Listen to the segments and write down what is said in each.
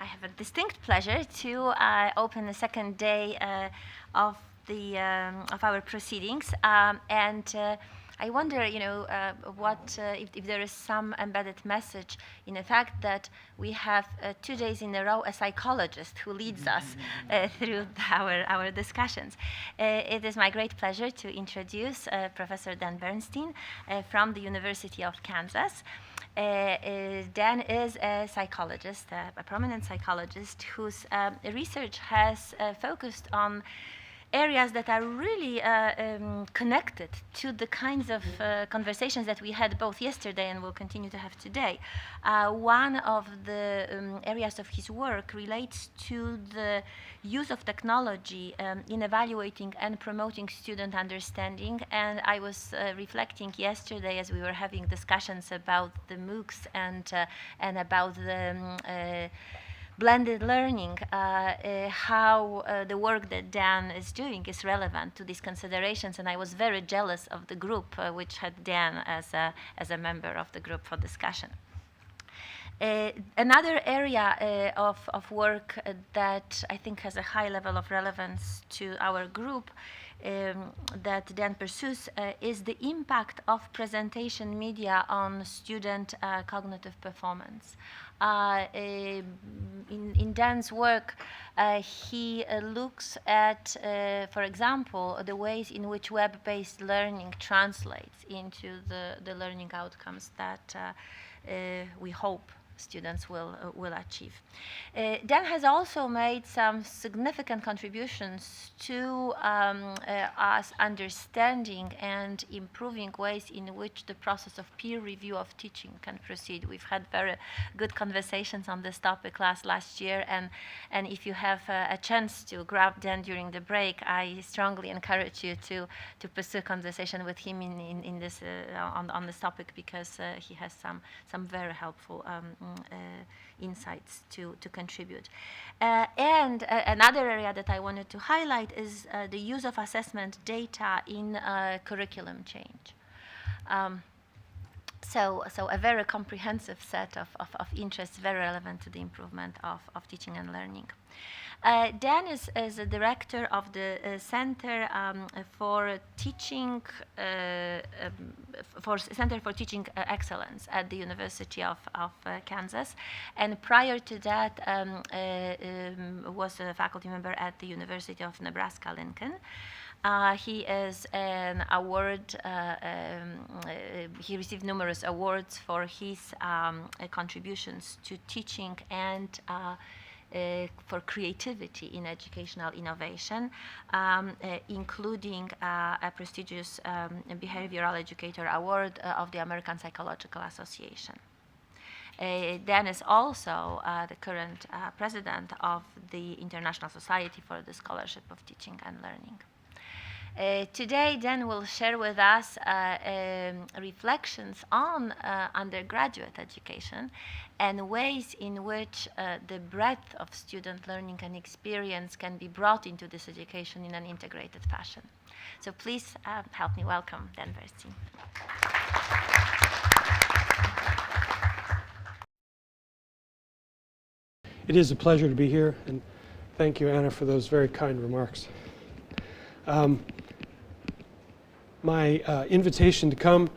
I have a distinct pleasure to open the second day of our proceedings, and I wonder, what if there is some embedded message in the fact that we have 2 days in a row a psychologist who leads us through our discussions. It is my great pleasure to introduce Professor Dan Bernstein from the University of Kansas. Dan is a psychologist, a prominent psychologist whose research has focused on areas that are really connected to the kinds of conversations that we had both yesterday and will continue to have today. One of the areas of his work relates to the use of technology in evaluating and promoting student understanding, and I was reflecting yesterday as we were having discussions about the MOOCs and about the blended learning, how the work that Dan is doing is relevant to these considerations, and I was very jealous of the group which had Dan as a member of the group for discussion. Another area of work that I think has a high level of relevance to our group that Dan pursues is the impact of presentation media on student cognitive performance. In Dan's work, he looks at, for example, the ways in which web-based learning translates into the learning outcomes that we hope students will achieve. Dan has also made some significant contributions to us understanding and improving ways in which the process of peer review of teaching can proceed. We've had very good conversations on this topic last year, and if you have a chance to grab Dan during the break, I strongly encourage you to pursue conversation with him in this on this topic, because he has some very helpful insights to contribute. And another area that I wanted to highlight is the use of assessment data in curriculum change. So a very comprehensive set of interests, very relevant to the improvement of teaching and learning. Dan is the director of the Center for Teaching Excellence at the University of Kansas, and prior to that was a faculty member at the University of Nebraska-Lincoln. He is an award, he received numerous awards for his contributions to teaching and for creativity in educational innovation, including a prestigious Behavioral Educator Award of the American Psychological Association. Dan is also the current president of the International Society for the Scholarship of Teaching and Learning. Today, Dan will share with us reflections on undergraduate education and ways in which the breadth of student learning and experience can be brought into this education in an integrated fashion. So please help me welcome Dan Bernstein. It is a pleasure to be here, and thank you, Anna, for those very kind remarks. My invitation to come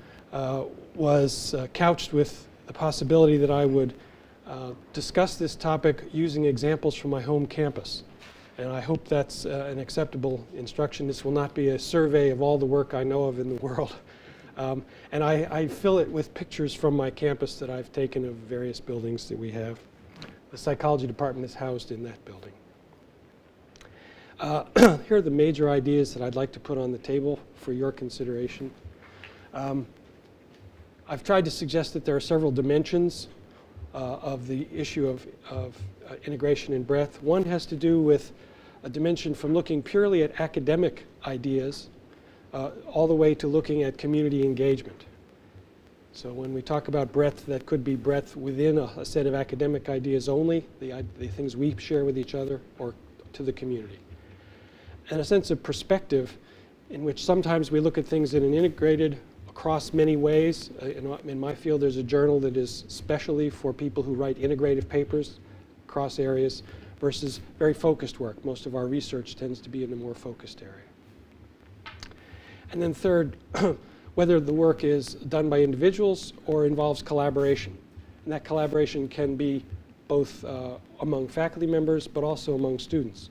was couched with the possibility that I would discuss this topic using examples from my home campus. And I hope that's an acceptable instruction. This will not be a survey of all the work I know of in the world. And I fill it with pictures from my campus that I've taken of various buildings that we have. The psychology department is housed in that building. Here are the major ideas that I'd like to put on the table for your consideration. I've tried to suggest that there are several dimensions of the issue of integration and breadth. One has to do with a dimension from looking purely at academic ideas all the way to looking at community engagement. So when we talk about breadth, that could be breadth within a set of academic ideas only, the things we share with each other, or to the community. And a sense of perspective in which sometimes we look at things in an integrated across many ways. In my field, there's a journal that is specially for people who write integrative papers across areas versus very focused work. Most of our research tends to be in a more focused area. And then third, whether the work is done by individuals or involves collaboration. And that collaboration can be both among faculty members, but also among students.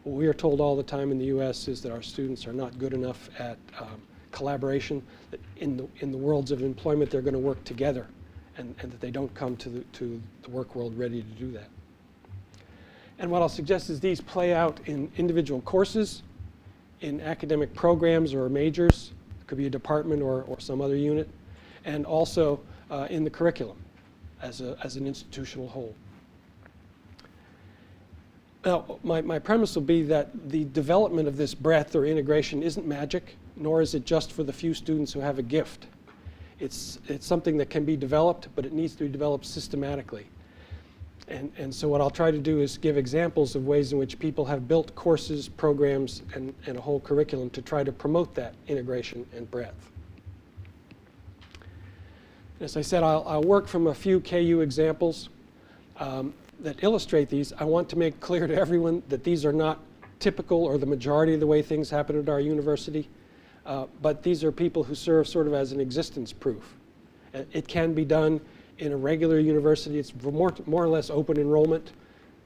What we are told all the time in the US is that our students are not good enough at collaboration, that in the worlds of employment they're going to work together, and that they don't come to the work world ready to do that. And what I'll suggest is these play out in individual courses, in academic programs or majors. It could be a department or some other unit, and also in the curriculum as an institutional whole. Now, my premise will be that the development of this breadth or integration isn't magic, nor is it just for the few students who have a gift. It's something that can be developed, but it needs to be developed systematically. And so what I'll try to do is give examples of ways in which people have built courses, programs, and a whole curriculum to try to promote that integration and breadth. As I said, I'll work from a few KU examples that illustrate these. I want to make clear to everyone that these are not typical or the majority of the way things happen at our university, but these are people who serve sort of as an existence proof. It can be done in a regular university. It's more or less open enrollment.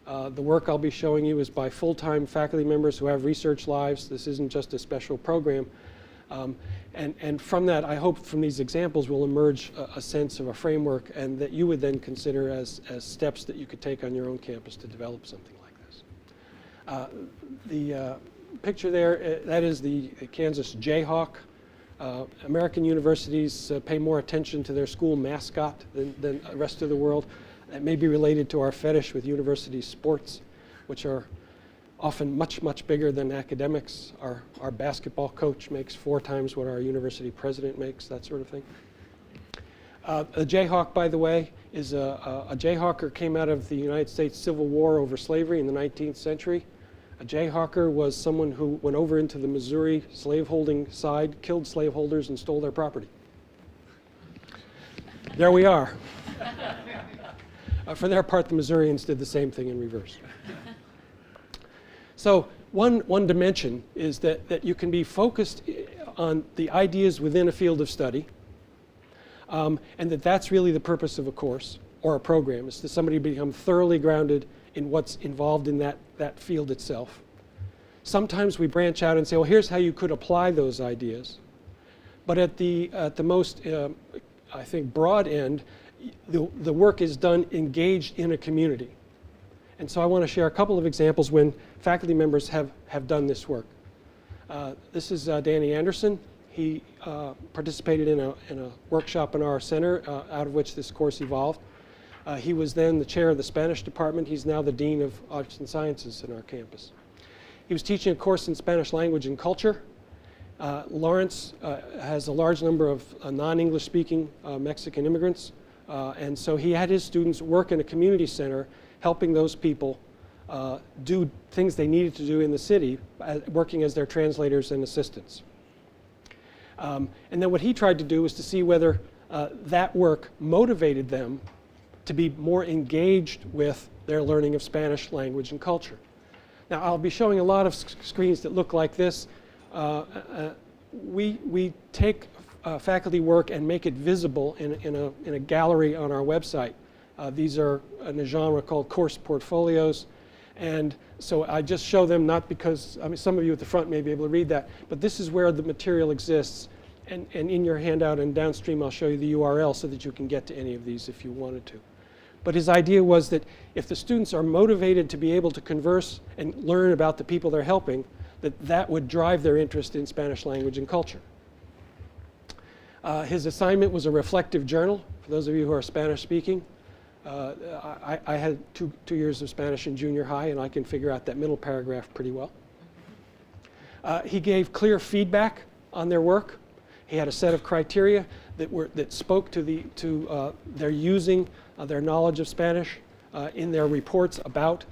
The work I'll be showing you is by full-time faculty members who have research lives. This isn't just a special program. And from that, I hope from these examples will emerge a sense of a framework, and that you would then consider as steps that you could take on your own campus to develop something like this. The picture there, that is the Kansas Jayhawk. American universities pay more attention to their school mascot than the rest of the world. That may be related to our fetish with university sports, which are often much, much bigger than academics. Our basketball coach makes 4 times what our university president makes, that sort of thing. A Jayhawk, by the way, is a Jayhawker came out of the United States Civil War over slavery in the 19th century. A Jayhawker was someone who went over into the Missouri slaveholding side, killed slaveholders, and stole their property. There we are. For their part, the Missourians did the same thing in reverse. So one dimension is that you can be focused on the ideas within a field of study, and that's really the purpose of a course or a program, is that somebody become thoroughly grounded in what's involved in that field itself. Sometimes we branch out and say, well, here's how you could apply those ideas. But at the most, I think, broad end, the work is done engaged in a community. And so I want to share a couple of examples when faculty members have done this work. This is Danny Anderson. He participated in a workshop in our center, out of which this course evolved. He was then the chair of the Spanish department. He's now the dean of arts and sciences in our campus. He was teaching a course in Spanish language and culture. Lawrence has a large number of non-English speaking Mexican immigrants. And so he had his students work in a community center, helping those people do things they needed to do in the city, working as their translators and assistants. And then what he tried to do was to see whether that work motivated them to be more engaged with their learning of Spanish language and culture. Now, I'll be showing a lot of screens that look like this. We take faculty work and make it visible in a gallery on our website. These are in a genre called course portfolios. And so I just show them not because, I mean, some of you at the front may be able to read that, but this is where the material exists. And in your handout and downstream, I'll show you the URL so that you can get to any of these if you wanted to. But his idea was that if the students are motivated to be able to converse and learn about the people they're helping, that would drive their interest in Spanish language and culture. His assignment was a reflective journal. For those of you who are Spanish speaking, I had two years of Spanish in junior high, and I can figure out that middle paragraph pretty well. He gave clear feedback on their work. He had a set of criteria that spoke to their using their knowledge of Spanish in their reports about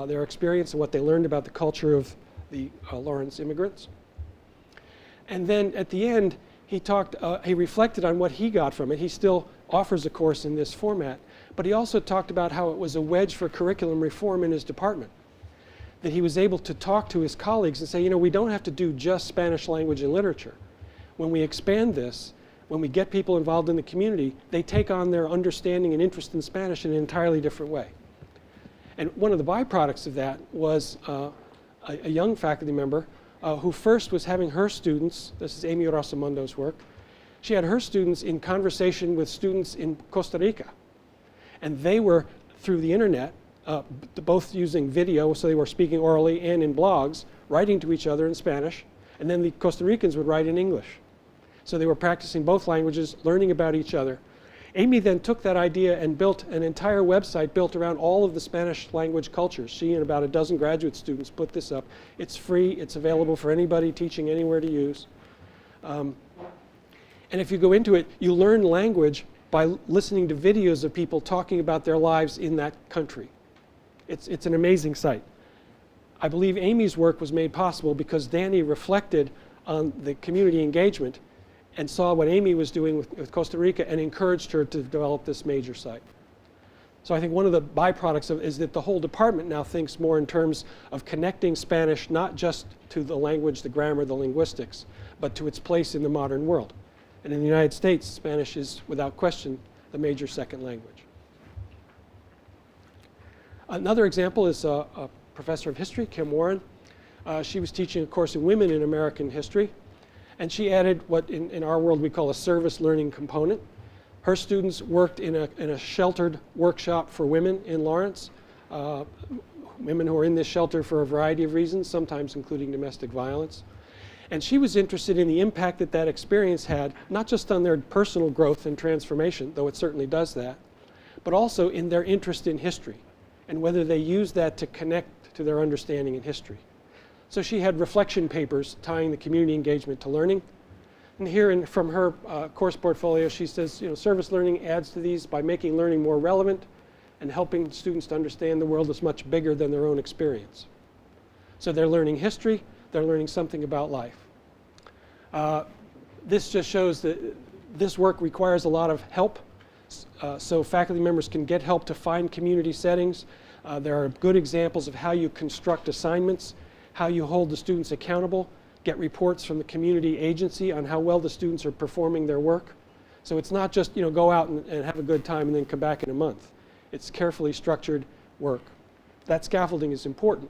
their experience and what they learned about the culture of the Lawrence immigrants. And then at the end, he reflected on what he got from it. He still offers a course in this format, But he also talked about how it was a wedge for curriculum reform in his department. That he was able to talk to his colleagues and say, you know, we don't have to do just Spanish language and literature. When we expand this, when we get people involved in the community, they take on their understanding and interest in Spanish in an entirely different way. And one of the byproducts of that was a young faculty member who first was having her students, this is Amy Rosamundo's work, she had her students in conversation with students in Costa Rica. And they were, through the internet, both using video, so they were speaking orally and in blogs, writing to each other in Spanish, and then the Costa Ricans would write in English. So they were practicing both languages, learning about each other. Amy then took that idea and built an entire website built around all of the Spanish language cultures. She and about a dozen graduate students put this up. It's free, it's available for anybody teaching anywhere to use. And if you go into it, you learn language by listening to videos of people talking about their lives in that country. It's an amazing site. I believe Amy's work was made possible because Danny reflected on the community engagement and saw what Amy was doing with Costa Rica and encouraged her to develop this major site. So I think one of the byproducts of is that the whole department now thinks more in terms of connecting Spanish not just to the language, the grammar, the linguistics, but to its place in the modern world. And in the United States, Spanish is, without question, the major second language. Another example is a professor of history, Kim Warren. She was teaching a course in women in American history, and she added what in our world we call a service learning component. Her students worked in a sheltered workshop for women in Lawrence, women who are in this shelter for a variety of reasons, sometimes including domestic violence. And she was interested in the impact that that experience had, not just on their personal growth and transformation, though it certainly does that, but also in their interest in history and whether they use that to connect to their understanding in history. So she had reflection papers tying the community engagement to learning. And here from her course portfolio, she says, you know, service learning adds to these by making learning more relevant and helping students to understand the world is much bigger than their own experience. So they're learning history, they're learning something about life. This just shows that this work requires a lot of help. So faculty members can get help to find community settings. There are good examples of how you construct assignments, how you hold the students accountable, get reports from the community agency on how well the students are performing their work. So it's not just, you know, go out and have a good time and then come back in a month. It's carefully structured work. That scaffolding is important.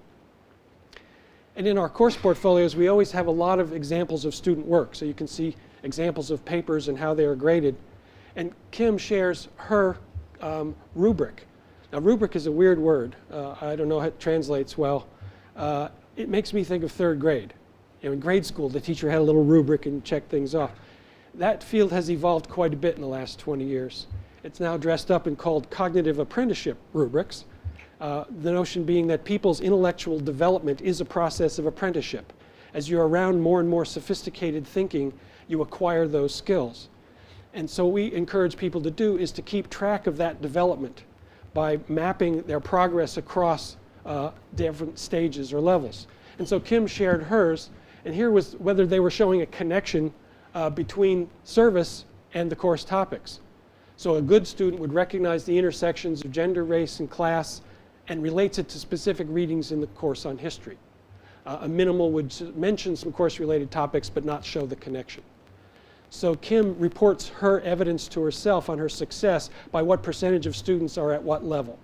And in our course portfolios, we always have a lot of examples of student work. So you can see examples of papers and how they are graded. And Kim shares her rubric. Now, rubric is a weird word. I don't know how it translates well. It makes me think of third grade. You know, in grade school, the teacher had a little rubric and checked things off. That field has evolved quite a bit in the last 20 years. It's now dressed up and called cognitive apprenticeship rubrics. The notion being that people's intellectual development is a process of apprenticeship. As you're around more and more sophisticated thinking, you acquire those skills. And so what we encourage people to do is to keep track of that development by mapping their progress across different stages or levels. And so Kim shared hers, and here was whether they were showing a connection between service and the course topics. So a good student would recognize the intersections of gender, race, and class and relates it to specific readings in the course on history. A minimal would mention some course-related topics but not show the connection. So Kim reports her evidence to herself on her success by what percentage of students are at what level.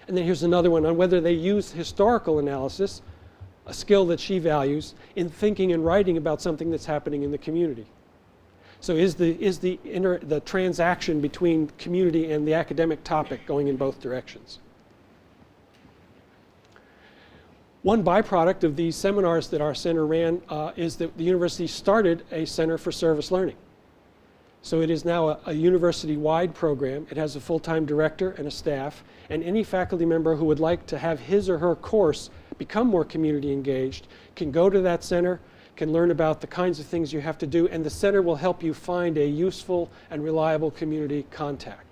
And then here's another one on whether they use historical analysis, a skill that she values, in thinking and writing about something that's happening in the community. So is the transaction between community and the academic topic going in both directions? One byproduct of these seminars that our center ran is that the university started a Center for Service Learning. So it is now a university-wide program. It has a full-time director and a staff, and any faculty member who would like to have his or her course become more community engaged can go to that center, can learn about the kinds of things you have to do, and the center will help you find a useful and reliable community contact.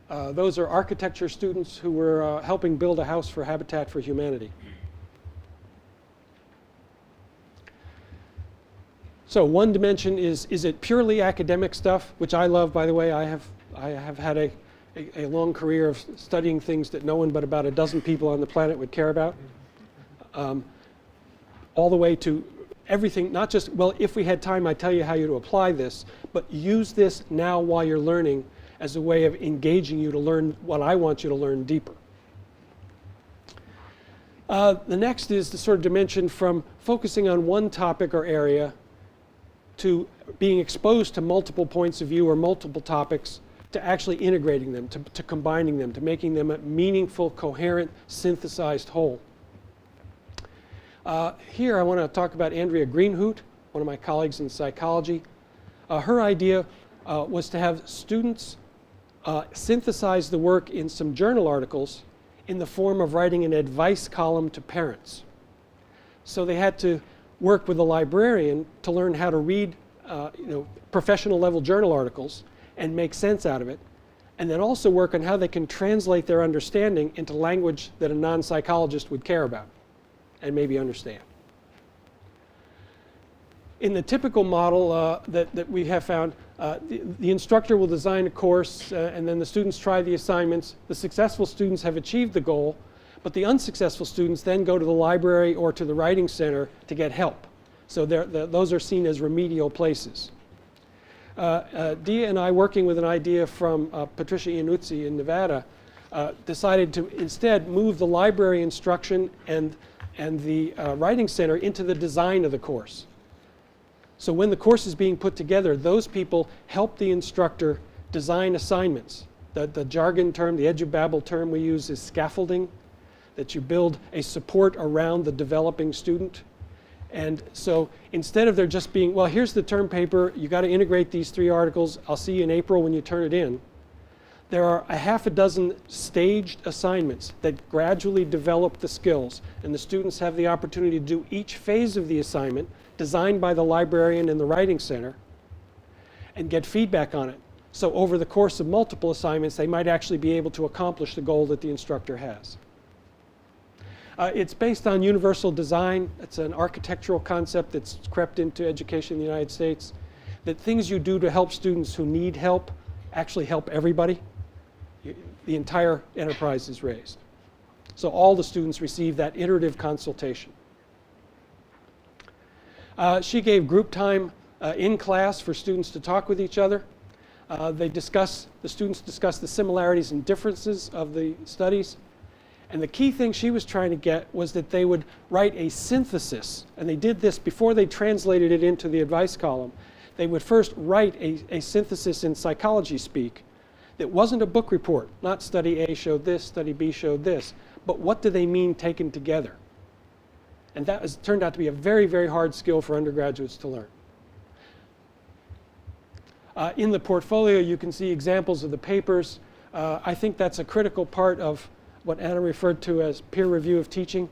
Those are architecture students who were helping build a house for Habitat for Humanity. So one dimension is it purely academic stuff, which I love, by the way. I have had a long career of studying things that no one but about a dozen people on the planet would care about. All the way to everything, not just, well, if we had time, I'd tell you how you to apply this, but use this now while you're learning as a way of engaging you to learn what I want you to learn deeper. The next is the sort of dimension from focusing on one topic or area to being exposed to multiple points of view or multiple topics, to actually integrating them, to combining them, to making them a meaningful, coherent, synthesized whole. Here I want to talk about Andrea Greenhoot, one of my colleagues in psychology. Her idea was to have students synthesize the work in some journal articles in the form of writing an advice column to parents. So they had to work with a librarian to learn how to read professional level journal articles and make sense out of it, and then also work on how they can translate their understanding into language that a non-psychologist would care about and maybe understand. In the typical model that we have found, the instructor will design a course and then the students try the assignments. The successful students have achieved the goal, but the unsuccessful students then go to the library or to the writing center to get help. So those are seen as remedial places. Dia and I, working with an idea from Patricia Iannuzzi in Nevada, decided to instead move the library instruction and the writing center into the design of the course. So when the course is being put together, those people help the instructor design assignments. The jargon term, the edubabble term we use is scaffolding, that you build a support around the developing student. And so instead of there just being, well, here's the term paper, you got to integrate these 3 articles, I'll see you in April when you turn it in, there are a half a dozen staged assignments that gradually develop the skills, and the students have the opportunity to do each phase of the assignment, designed by the librarian in the writing center, and get feedback on it. So over the course of multiple assignments, they might actually be able to accomplish the goal that the instructor has. It's based on universal design. It's an architectural concept that's crept into education in the United States, that things you do to help students who need help actually help everybody. The entire enterprise is raised. So all the students receive that iterative consultation. She gave group time in class for students to talk with each other. The students discuss the similarities and differences of the studies. And the key thing she was trying to get was that they would write a synthesis. And they did this before they translated it into the advice column. They would first write a synthesis in psychology speak that wasn't a book report, not study A showed this, study B showed this, but what do they mean taken together? And that turned out to be a very, very hard skill for undergraduates to learn. In the portfolio, you can see examples of the papers. I think that's a critical part of what Anna referred to as peer review of teaching,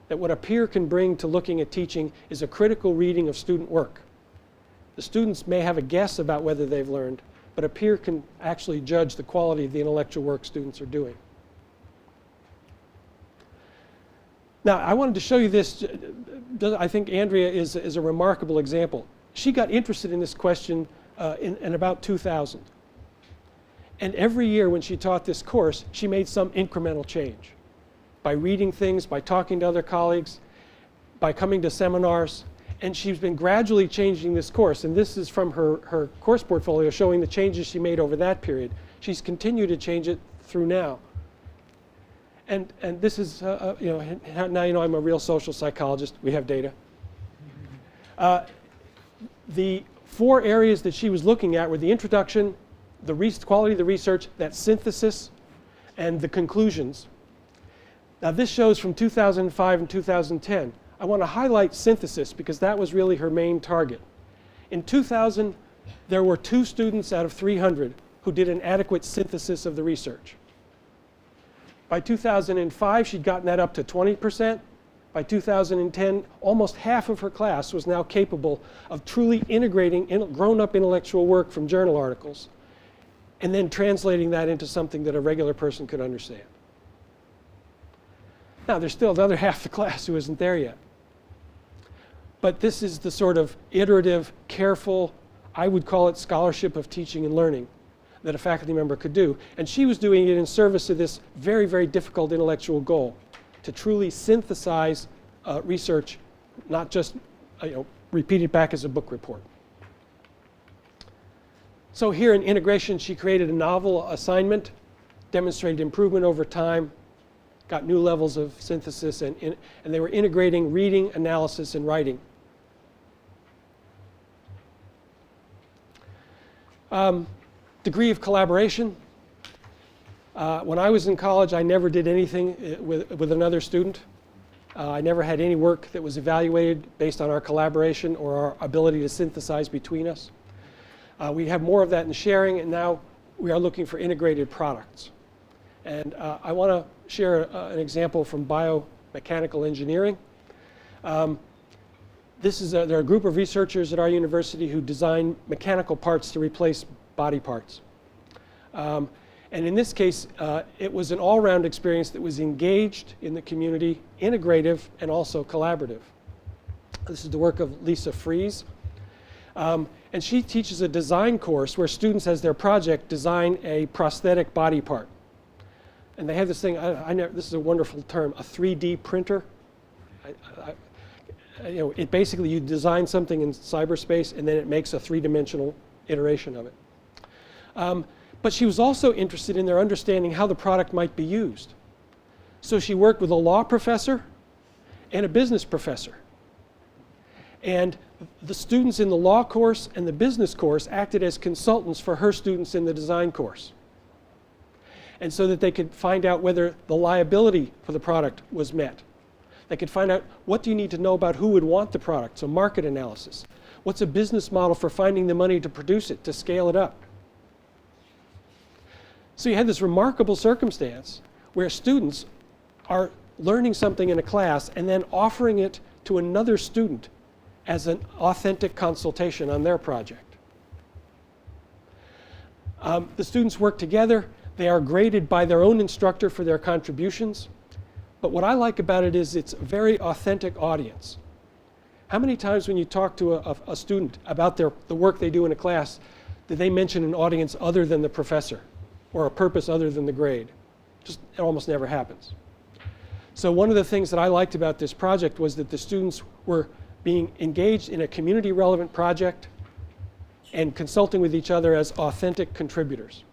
that what a peer can bring to looking at teaching is a critical reading of student work. The students may have a guess about whether they've learned, but a peer can actually judge the quality of the intellectual work students are doing. Now, I wanted to show you this. I think Andrea is a remarkable example. She got interested in this question in about 2000. And every year when she taught this course, she made some incremental change. By reading things, by talking to other colleagues, by coming to seminars. And she's been gradually changing this course. And this is from her course portfolio showing the changes she made over that period. She's continued to change it through now. And this is, now you know I'm a real social psychologist. We have data. The 4 areas that she was looking at were the introduction, the quality of the research, that synthesis, and the conclusions. Now this shows from 2005 and 2010. I want to highlight synthesis because that was really her main target. In 2000, there were 2 students out of 300 who did an adequate synthesis of the research. By 2005, she'd gotten that up to 20%. By 2010, almost half of her class was now capable of truly integrating grown-up intellectual work from journal articles and then translating that into something that a regular person could understand. Now, there's still the other half of the class who isn't there yet. But this is the sort of iterative, careful, I would call it scholarship of teaching and learning that a faculty member could do. And she was doing it in service of this very, very difficult intellectual goal, to truly synthesize research, not just repeat it back as a book report. So here in integration, she created a novel assignment, demonstrated improvement over time, got new levels of synthesis, and they were integrating reading, analysis, and writing. Degree of collaboration. When I was in college, I never did anything with another student. I never had any work that was evaluated based on our collaboration or our ability to synthesize between us. We have more of that in sharing, and now we are looking for integrated products. And I want to share an example from Biomechanical Engineering. There are a group of researchers at our university who design mechanical parts to replace body parts. And in this case, it was an all-round experience that was engaged in the community, integrative, and also collaborative. This is the work of Lisa Fries. And she teaches a design course where students, as their project, design a prosthetic body part. And they have this thing, this is a wonderful term, a 3D printer. It basically, you design something in cyberspace and then it makes a three-dimensional iteration of it. But she was also interested in their understanding how the product might be used. So she worked with a law professor and a business professor. And the students in the law course and the business course acted as consultants for her students in the design course. And so that they could find out whether the liability for the product was met. They could find out, what do you need to know about who would want the product? So market analysis. What's a business model for finding the money to produce it, to scale it up? So you had this remarkable circumstance where students are learning something in a class and then offering it to another student as an authentic consultation on their project. The students work together. They are graded by their own instructor for their contributions. But what I like about it is it's a very authentic audience. How many times when you talk to a student about the work they do in a class, do they mention an audience other than the professor or a purpose other than the grade? Just, it almost never happens. So one of the things that I liked about this project was that the students were being engaged in a community relevant project and consulting with each other as authentic contributors.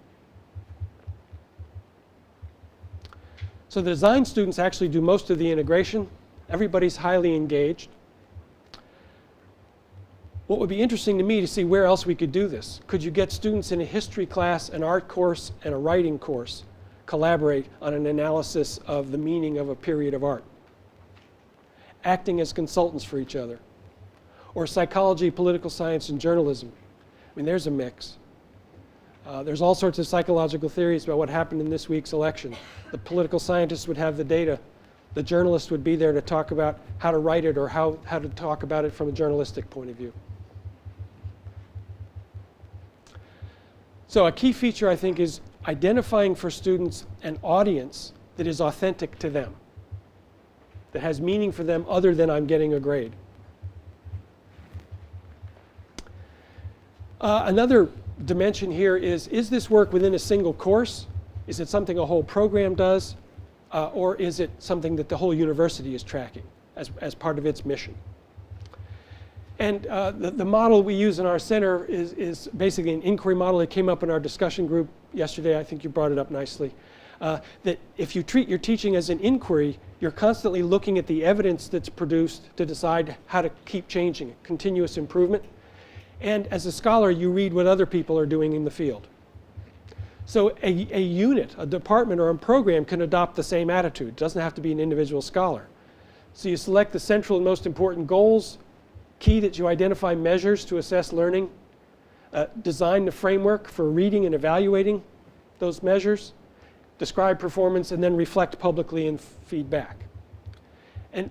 So the design students actually do most of the integration. Everybody's highly engaged. What would be interesting to me to see where else we could do this. Could you get students in a history class, an art course, and a writing course collaborate on an analysis of the meaning of a period of art, acting as consultants for each other? Or psychology, political science, and journalism. I mean, there's a mix. There's all sorts of psychological theories about what happened in this week's election. The political scientists would have the data. The journalist would be there to talk about how to write it or how to talk about it from a journalistic point of view. So a key feature, I think, is identifying for students an audience that is authentic to them, that has meaning for them other than I'm getting a grade. Another dimension here is this work within a single course? Is it something a whole program does? Or is it something that the whole university is tracking as part of its mission? And the model we use in our center is basically an inquiry model that came up in our discussion group yesterday. I think you brought it up nicely. That if you treat your teaching as an inquiry, you're constantly looking at the evidence that's produced to decide how to keep changing it, continuous improvement. And as a scholar, you read what other people are doing in the field. So a unit, a department, or a program can adopt the same attitude. It doesn't have to be an individual scholar. So you select the central and most important goals, key that you identify measures to assess learning, design the framework for reading and evaluating those measures, describe performance, and then reflect publicly and feedback. And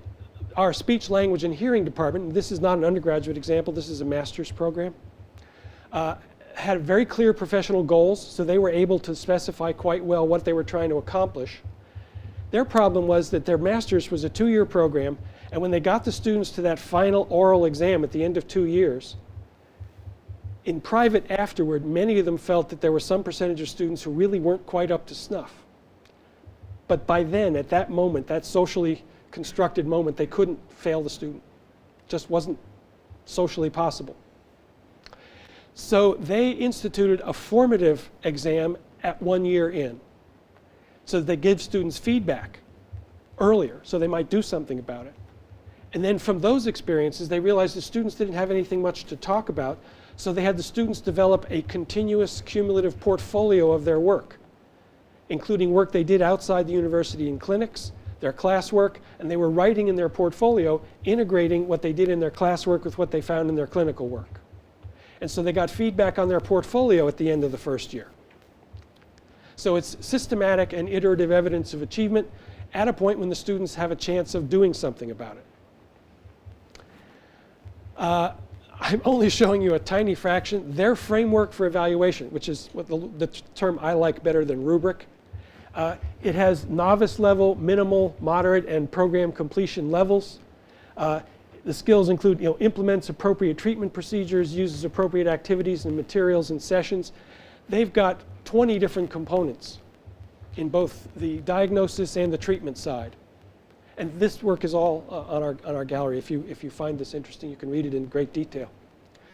our speech, language, and hearing department, and this is not an undergraduate example, this is a master's program, had very clear professional goals, so they were able to specify quite well what they were trying to accomplish. Their problem was that their master's was a 2-year program, And when they got the students to that final oral exam at the end of 2 years, in private afterward, many of them felt that there was some percentage of students who really weren't quite up to snuff. But by then, at that moment, that socially constructed moment, they couldn't fail the student. It just wasn't socially possible. So they instituted a formative exam at 1 year in, so that they give students feedback earlier, so they might do something about it. And then from those experiences, they realized the students didn't have anything much to talk about, so they had the students develop a continuous cumulative portfolio of their work, including work they did outside the university in clinics, their classwork, and they were writing in their portfolio, integrating what they did in their classwork with what they found in their clinical work. And so they got feedback on their portfolio at the end of the first year. So it's systematic and iterative evidence of achievement at a point when the students have a chance of doing something about it. I'm only showing you a tiny fraction. Their framework for evaluation, which is what the term I like better than rubric, it has novice level, minimal, moderate, and program completion levels. The skills include, implements appropriate treatment procedures, uses appropriate activities and materials and sessions. They've got 20 different components in both the diagnosis and the treatment side. And this work is all on our gallery. If you find this interesting, you can read it in great detail.